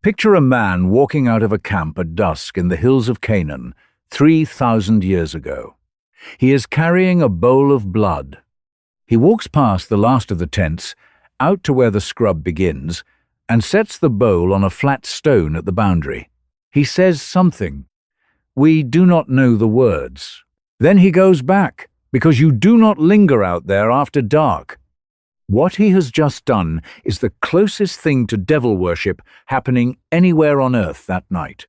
Picture a man walking out of a camp at dusk in the hills of Canaan 3,000 years ago. He is carrying a bowl of blood. He walks past the last of the tents, out to where the scrub begins, and sets the bowl on a flat stone at the boundary. He says something. We do not know the words. Then he goes back, because you do not linger out there after dark. What he has just done is the closest thing to devil worship happening anywhere on earth that night.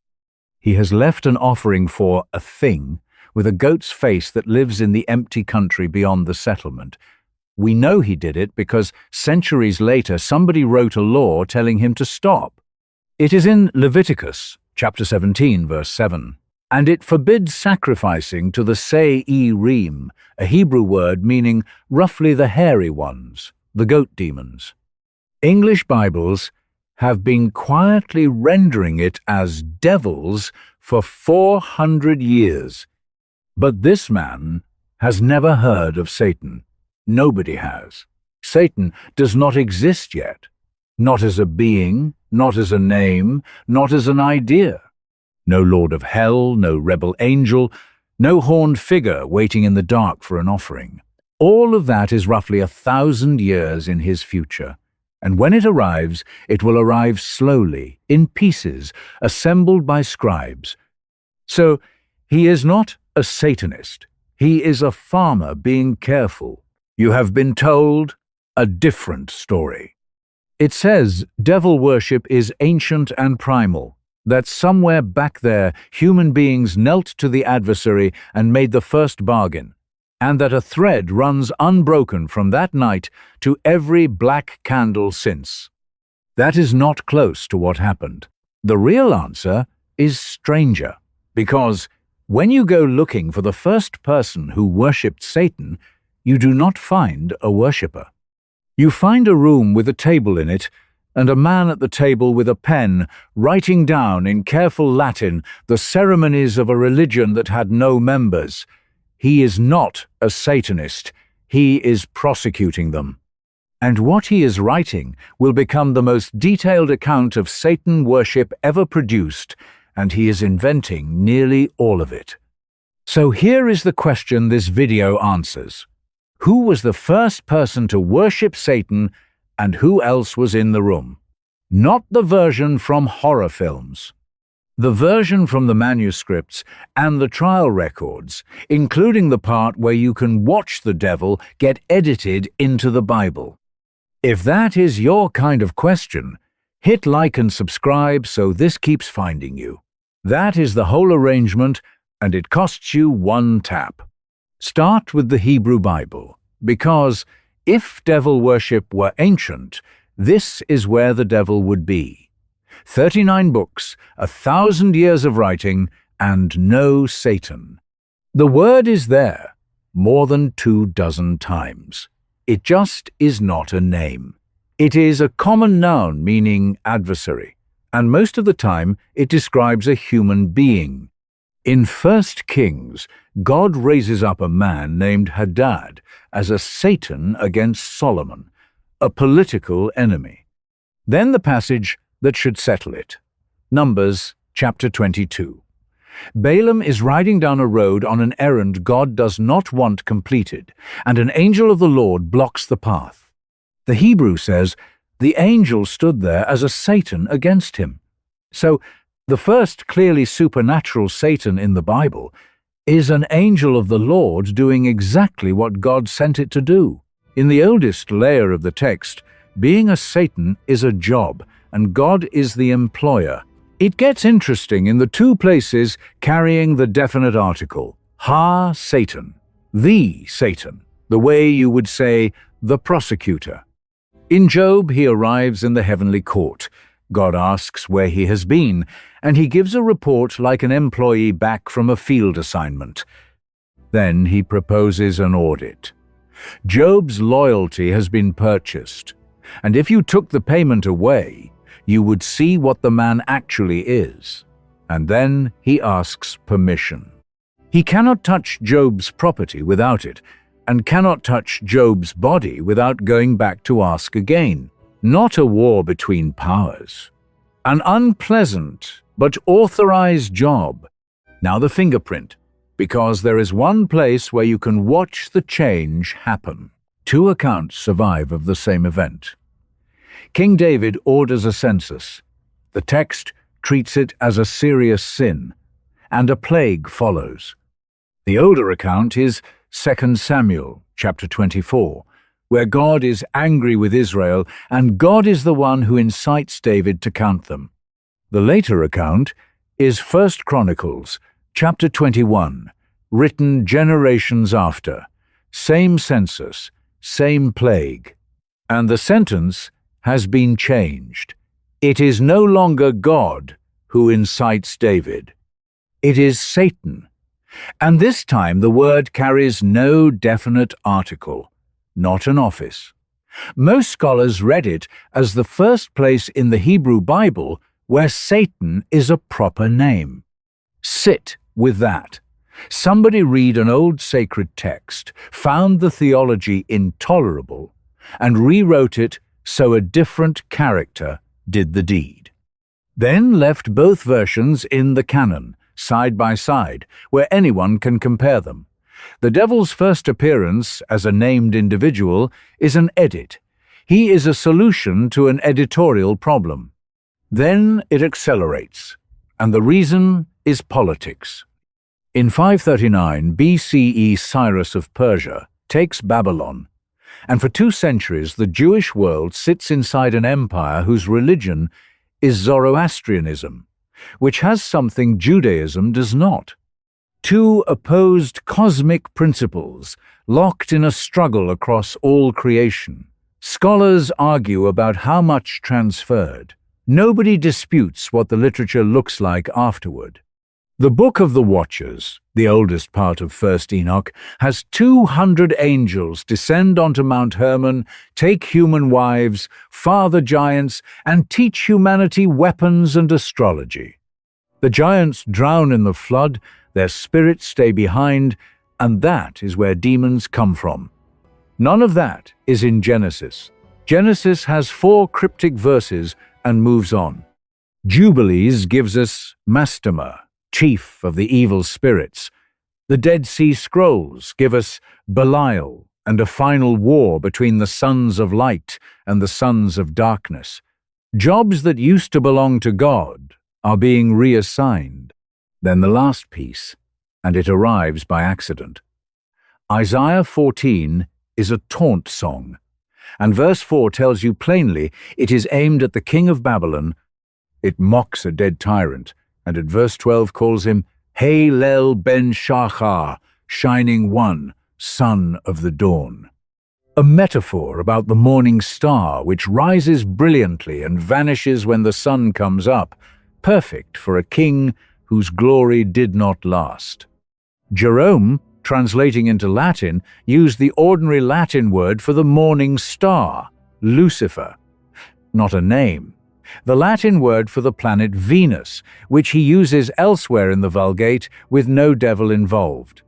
He has left an offering for a thing with a goat's face that lives in the empty country beyond the settlement. We know he did it because centuries later somebody wrote a law telling him to stop. It is in Leviticus chapter 17 verse 7. And it forbids sacrificing to the Sei-Reem, a Hebrew word meaning roughly the hairy ones, the goat demons. English Bibles have been quietly rendering it as devils for 400 years. But this man has never heard of Satan. Nobody has. Satan does not exist yet. Not as a being, not as a name, not as an idea. No lord of hell, no rebel angel, no horned figure waiting in the dark for an offering. All of that is roughly 1,000 years in his future, and when it arrives, it will arrive slowly, in pieces, assembled by scribes. So, he is not a Satanist. He is a farmer being careful. You have been told a different story. It says devil worship is ancient and primal, that somewhere back there human beings knelt to the adversary and made the first bargain, and that a thread runs unbroken from that night to every black candle since. That is not close to what happened. The real answer is stranger, because when you go looking for the first person who worshipped Satan, you do not find a worshipper. You find a room with a table in it, and a man at the table with a pen, writing down in careful Latin the ceremonies of a religion that had no members. He is not a Satanist. He is prosecuting them. And what he is writing will become the most detailed account of Satan worship ever produced, and he is inventing nearly all of it. So here is the question this video answers. Who was the first person to worship Satan, and who else was in the room? Not the version from horror films. The version from the manuscripts and the trial records, including the part where you can watch the devil get edited into the Bible. If that is your kind of question, hit like and subscribe so this keeps finding you. That is the whole arrangement, and it costs you one tap. Start with the Hebrew Bible, because if devil worship were ancient, this is where the devil would be. 39 books, 1,000 years of writing, and no Satan. The word is there, more than 24 times. It just is not a name. It is a common noun meaning adversary, and most of the time it describes a human being. In 1 Kings, God raises up a man named Hadad as a Satan against Solomon, a political enemy. Then the passage that should settle it. Numbers chapter 22. Balaam is riding down a road on an errand God does not want completed, and an angel of the Lord blocks the path. The Hebrew says, the angel stood there as a Satan against him. So, the first clearly supernatural Satan in the Bible is an angel of the Lord doing exactly what God sent it to do. In the oldest layer of the text, being a Satan is a job, and God is the employer. It gets interesting in the two places carrying the definite article, ha-Satan, the Satan, the way you would say the prosecutor. In Job, he arrives in the heavenly court. God asks where he has been, and he gives a report like an employee back from a field assignment. Then he proposes an audit. Job's loyalty has been purchased, and if you took the payment away, you would see what the man actually is. And then he asks permission. He cannot touch Job's property without it, and cannot touch Job's body without going back to ask again. Not a war between powers. An unpleasant but authorized job. Now the fingerprint, because there is one place where you can watch the change happen. Two accounts survive of the same event. King David orders a census. The text treats it as a serious sin, and a plague follows. The older account is 2 Samuel, chapter 24, where God is angry with Israel, and God is the one who incites David to count them. The later account is 1 Chronicles, chapter 21, written generations after. Same census, same plague. And the sentence has been changed. It is no longer God who incites David. It is Satan. And this time the word carries no definite article, not an office. Most scholars read it as the first place in the Hebrew Bible where Satan is a proper name. Sit with that. Somebody read an old sacred text, found the theology intolerable, and rewrote it so a different character did the deed. Then left both versions in the canon, side by side, where anyone can compare them. The devil's first appearance as a named individual is an edit. He is a solution to an editorial problem. Then it accelerates, and the reason is politics. In 539 BCE, Cyrus of Persia takes Babylon, and for 2 centuries the Jewish world sits inside an empire whose religion is Zoroastrianism, which has something Judaism does not. 2 opposed cosmic principles locked in a struggle across all creation. Scholars argue about how much transferred. Nobody disputes what the literature looks like afterward. The Book of the Watchers, the oldest part of 1st Enoch, has 200 angels descend onto Mount Hermon, take human wives, father giants, and teach humanity weapons and astrology. The giants drown in the flood, their spirits stay behind, and that is where demons come from. None of that is in Genesis. Genesis has 4 cryptic verses and moves on. Jubilees gives us Mastema, chief of the evil spirits. The Dead Sea Scrolls give us Belial and a final war between the sons of light and the sons of darkness. Jobs that used to belong to God are being reassigned. Then the last piece, and it arrives by accident. Isaiah 14 is a taunt song, and verse 4 tells you plainly it is aimed at the king of Babylon. It mocks a dead tyrant, and at verse 12 calls him Halel ben Shachar, shining one, son of the dawn. A metaphor about the morning star which rises brilliantly and vanishes when the sun comes up, perfect for a king whose glory did not last. Jerome, translating into Latin, used the ordinary Latin word for the morning star, Lucifer. Not a name. The Latin word for the planet Venus, which he uses elsewhere in the Vulgate with no devil involved.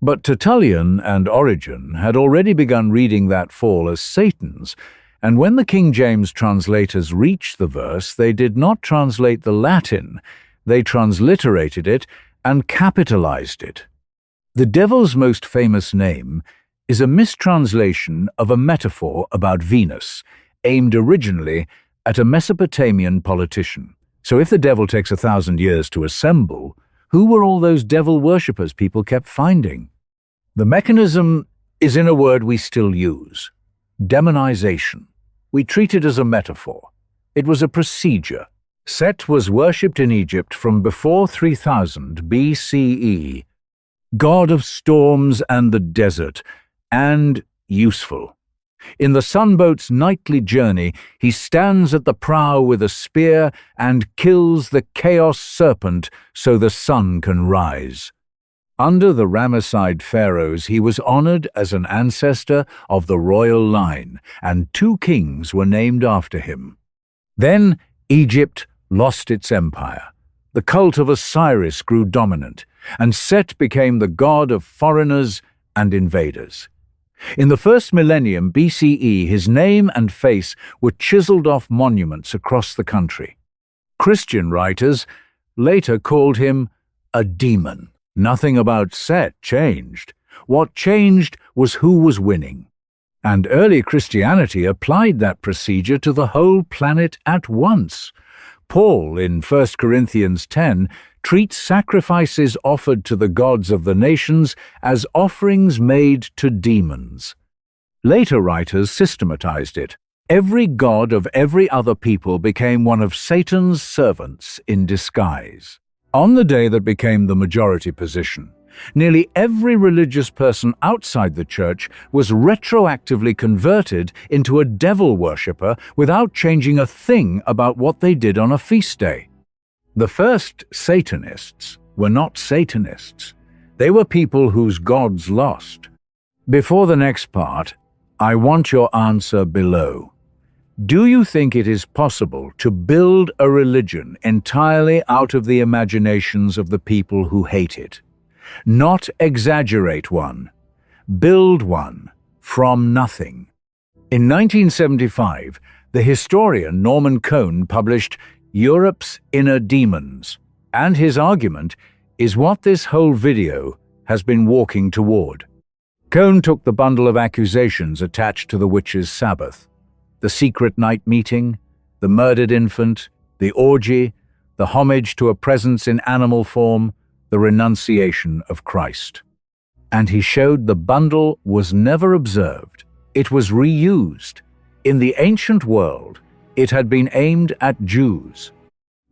But Tertullian and Origen had already begun reading that fall as Satan's, and when the King James translators reached the verse, they did not translate the Latin, they transliterated it and capitalized it. The devil's most famous name is a mistranslation of a metaphor about Venus, aimed originally at a Mesopotamian politician. So if the devil takes 1,000 years to assemble, who were all those devil worshippers people kept finding? The mechanism is in a word we still use: demonization. We treat it as a metaphor. It was a procedure. Set was worshipped in Egypt from before 3000 BCE, god of storms and the desert, and useful. In the sunboat's nightly journey, he stands at the prow with a spear and kills the chaos serpent so the sun can rise. Under the Ramesside pharaohs, he was honored as an ancestor of the royal line, and 2 kings were named after him. Then Egypt lost its empire. The cult of Osiris grew dominant, and Set became the god of foreigners and invaders. In the 1st millennium BCE, his name and face were chiseled off monuments across the country. Christian writers later called him a demon. Nothing about Set changed. What changed was who was winning. And early Christianity applied that procedure to the whole planet at once. Paul, in 1 Corinthians 10, treats sacrifices offered to the gods of the nations as offerings made to demons. Later writers systematized it. Every god of every other people became one of Satan's servants in disguise. On the day that became the majority position, nearly every religious person outside the church was retroactively converted into a devil worshipper without changing a thing about what they did on a feast day. The first Satanists were not Satanists. They were people whose gods lost. Before the next part, I want your answer below. Do you think it is possible to build a religion entirely out of the imaginations of the people who hate it? Not exaggerate one. Build one from nothing. In 1975, the historian Norman Cohn published Europe's Inner Demons, and his argument is what this whole video has been walking toward. Cohn took the bundle of accusations attached to the witch's Sabbath: the secret night meeting, the murdered infant, the orgy, the homage to a presence in animal form, the renunciation of Christ. And he showed the bundle was never observed. It was reused. In the ancient world, it had been aimed at Jews.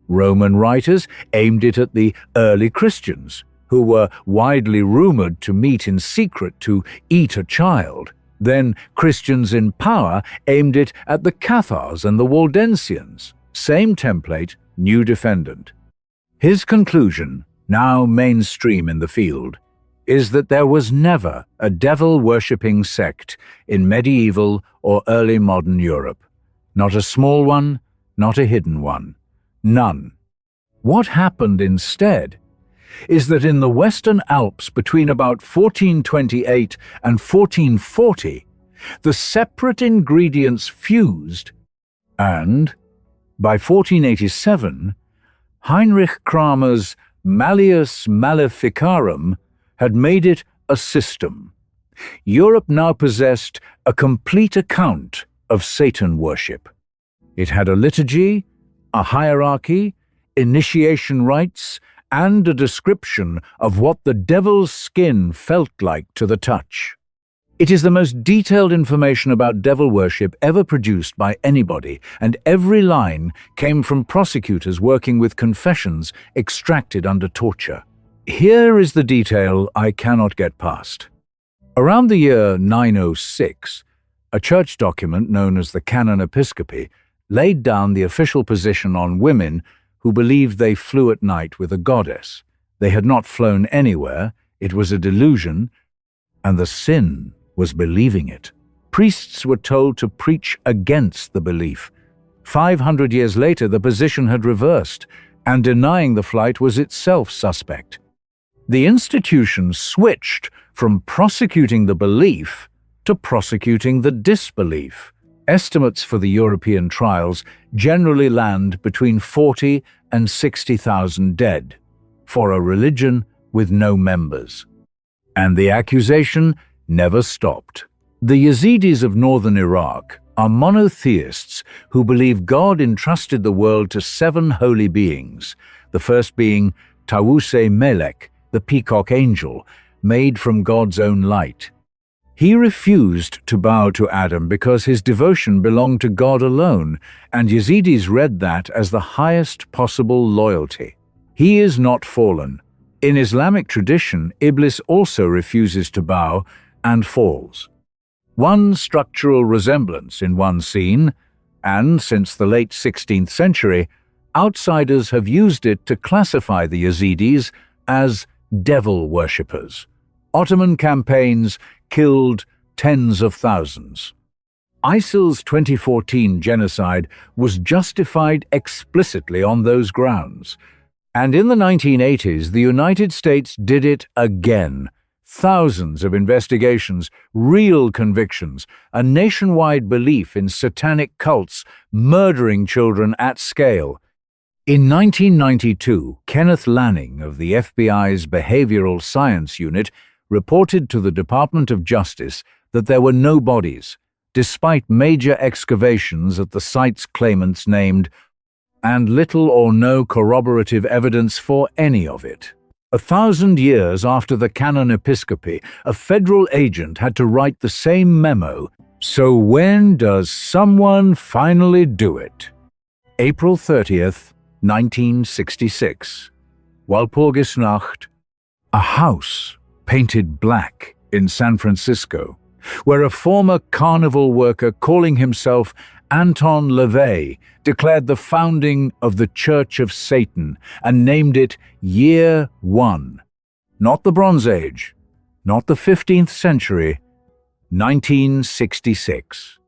Roman writers aimed it at the early Christians, who were widely rumored to meet in secret to eat a child. Then Christians in power aimed it at the Cathars and the Waldensians. Same template, new defendant. His conclusion, now mainstream in the field, is that there was never a devil-worshipping sect in medieval or early modern Europe. Not a small one, not a hidden one. None. What happened instead is that in the Western Alps between about 1428 and 1440, the separate ingredients fused, and by 1487, Heinrich Kramer's Malleus Maleficarum had made it a system. Europe now possessed a complete account of Satan worship. It had a liturgy, a hierarchy, initiation rites, and a description of what the devil's skin felt like to the touch. It is the most detailed information about devil worship ever produced by anybody, and every line came from prosecutors working with confessions extracted under torture. Here is the detail I cannot get past. Around the year 906, a church document known as the Canon Episcopi laid down the official position on women who believed they flew at night with a goddess. They had not flown anywhere, it was a delusion, and the sin was believing it. Priests were told to preach against the belief. 500 years later, the position had reversed, and denying the flight was itself suspect. The institution switched from prosecuting the belief to prosecuting the disbelief. Estimates for the European trials generally land between 40 and 60,000 dead for a religion with no members. And the accusation never stopped. The Yazidis of northern Iraq are monotheists who believe God entrusted the world to 7 holy beings, the first being Tawuse Melek, the peacock angel, made from God's own light. He refused to bow to Adam because his devotion belonged to God alone, and Yazidis read that as the highest possible loyalty. He is not fallen. In Islamic tradition, Iblis also refuses to bow and falls. One structural resemblance in one scene, and since the late 16th century, outsiders have used it to classify the Yazidis as devil worshippers. Ottoman campaigns killed tens of thousands. ISIL's 2014 genocide was justified explicitly on those grounds. And in the 1980s, the United States did it again. Thousands of investigations, real convictions, a nationwide belief in satanic cults murdering children at scale. In 1992, Kenneth Lanning of the FBI's Behavioral Science Unit reported to the Department of Justice that there were no bodies, despite major excavations at the sites claimants named, and little or no corroborative evidence for any of it. 1,000 years after the Canon Episcopi, a federal agent had to write the same memo. So when does someone finally do it? April 30th, 1966. Walpurgisnacht, a house painted black in San Francisco, where a former carnival worker calling himself Anton LaVey declared the founding of the Church of Satan and named it Year One. Not the Bronze Age, not the 15th century, 1966.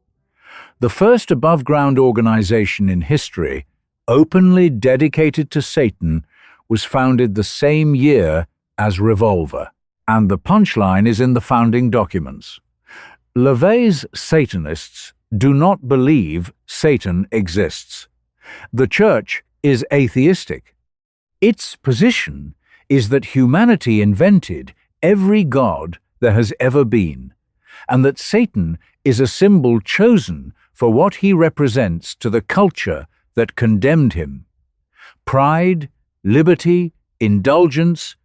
The first above-ground organization in history, openly dedicated to Satan, was founded the same year as Revolver, and the punchline is in the founding documents. LaVey's Satanists do not believe Satan exists. The church is atheistic. Its position is that humanity invented every god there has ever been, and that Satan is a symbol chosen for what he represents to the culture that condemned him. Pride, liberty, indulgence,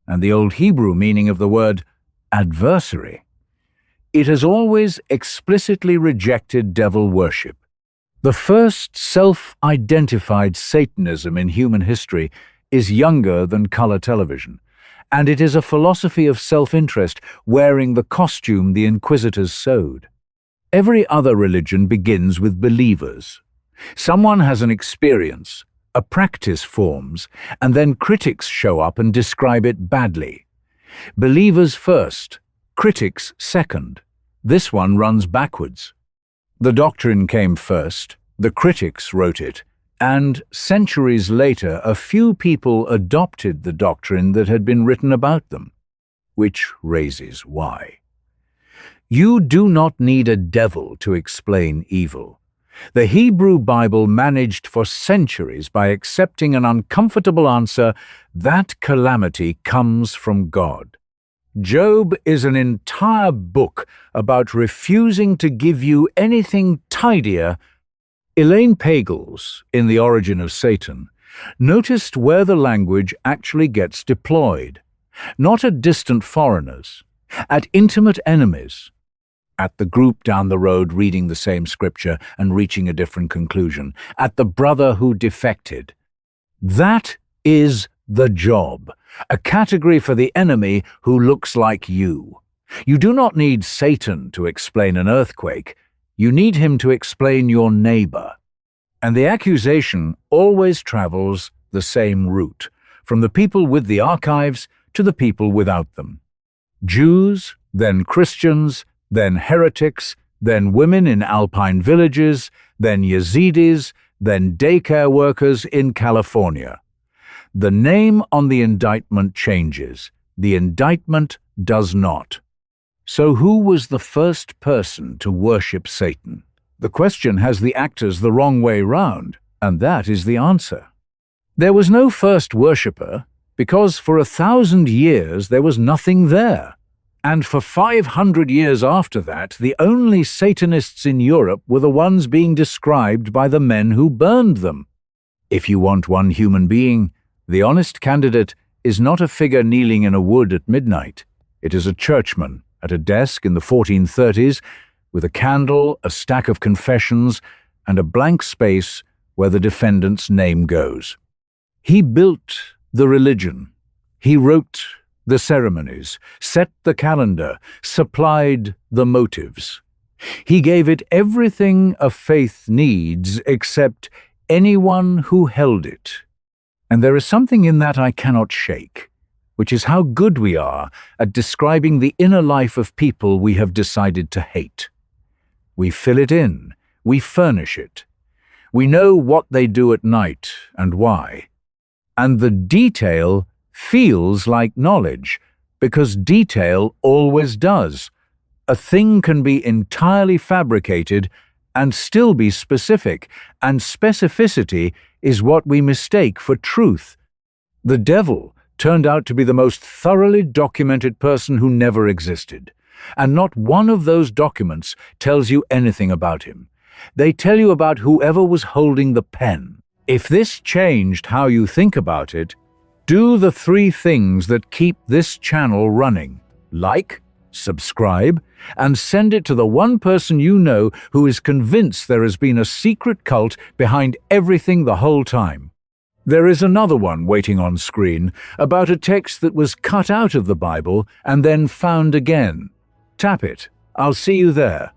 and the Old Hebrew meaning of the word adversary. It has always explicitly rejected devil worship. The first self-identified Satanism in human history is younger than color television, and it is a philosophy of self-interest wearing the costume the inquisitors sewed. Every other religion begins with believers. Someone has an experience, a practice forms, and then critics show up and describe it badly. Believers first, critics second. This one runs backwards. The doctrine came first, the critics wrote it, and centuries later a few people adopted the doctrine that had been written about them. Which raises why. You do not need a devil to explain evil. The Hebrew Bible managed for centuries by accepting an uncomfortable answer that calamity comes from God. Job is an entire book about refusing to give you anything tidier. Elaine Pagels, in The Origin of Satan, noticed where the language actually gets deployed. Not at distant foreigners, at intimate enemies, at the group down the road reading the same scripture and reaching a different conclusion, at the brother who defected. That is the job, a category for the enemy who looks like you. You do not need Satan to explain an earthquake. You need him to explain your neighbor. And the accusation always travels the same route, from the people with the archives to the people without them. Jews, then Christians, then heretics, then women in alpine villages, then Yazidis, then daycare workers in California. The name on the indictment changes. The indictment does not. So who was the first person to worship Satan? The question has the actors the wrong way round, and that is the answer. There was no first worshipper, because for 1,000 years there was nothing there. And for 500 years after that, the only Satanists in Europe were the ones being described by the men who burned them. If you want one human being, the honest candidate is not a figure kneeling in a wood at midnight. It is a churchman at a desk in the 1430s with a candle, a stack of confessions, and a blank space where the defendant's name goes. He built the religion. He wrote the ceremonies, set the calendar, supplied the motives. He gave it everything a faith needs except anyone who held it. And there is something in that I cannot shake, which is how good we are at describing the inner life of people we have decided to hate. We fill it in, we furnish it. We know what they do at night and why. And the detail feels like knowledge, because detail always does. A thing can be entirely fabricated, and still be specific, and specificity is what we mistake for truth. The devil turned out to be the most thoroughly documented person who never existed, and not one of those documents tells you anything about him. They tell you about whoever was holding the pen. If this changed how you think about it, do the 3 things that keep this channel running. Like, subscribe, and send it to the one person you know who is convinced there has been a secret cult behind everything the whole time. There is another one waiting on screen about a text that was cut out of the Bible and then found again. Tap it. I'll see you there.